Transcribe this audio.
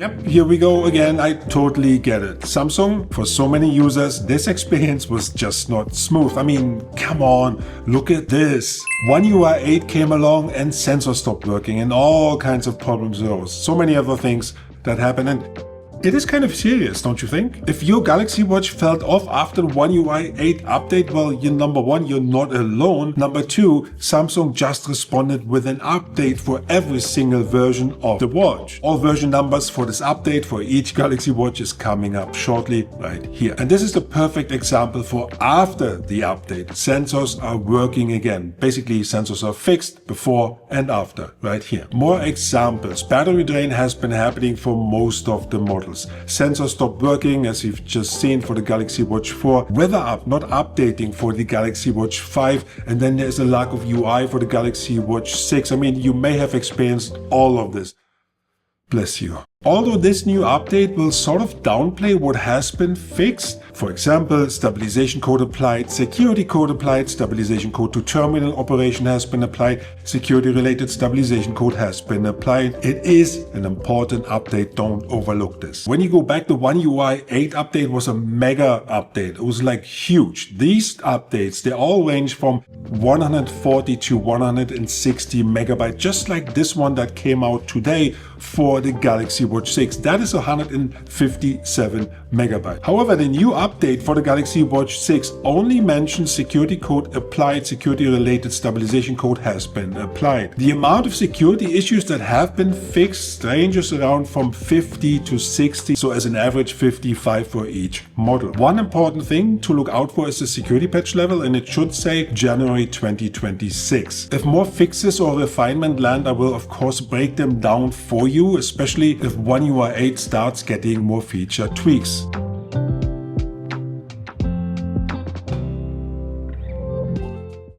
Yep, here we go again. I totally get it. Samsung, for so many users, this experience was just not smooth. I mean, come on, look at this. One UI 8 came along and sensors stopped working and all kinds of problems arose. So many other things that happened, and it is kind of serious, don't you think? If your Galaxy Watch fell off after One UI 8 update, well, number one, you're not alone. Number two, Samsung just responded with an update for every single version of the watch. All version numbers for this update for each Galaxy Watch is coming up shortly right here. And this is the perfect example for after the update. Sensors are working again. Basically, sensors are fixed before and after right here. More examples. Battery drain has been happening for most of the models. Sensors stopped working, as you've just seen for the Galaxy Watch 4. Weather up, not updating for the Galaxy Watch 5. And then there's a lack of UI for the Galaxy Watch 6. I mean, you may have experienced all of this. Bless you. Although this new update will sort of downplay what has been fixed, for example, stabilization code applied, security code applied, stabilization code to terminal operation has been applied, security related stabilization code has been applied. It is an important update, don't overlook this. When you go back, the One UI 8 update was a mega update. It was like huge. These updates, they all range from 140 to 160 megabytes, just like this one that came out today for the Galaxy Watch 6. That is 157 megabytes. However, the new update for the Galaxy Watch 6 only mentions security code applied, security related stabilization code has been applied. The amount of security issues that have been fixed ranges around from 50 to 60, so as an average 55 for each model. One important thing to look out for is the security patch level, and it should say January 2026. If more fixes or refinement land, I will of course break them down for you, especially if One UI 8 starts getting more feature tweaks.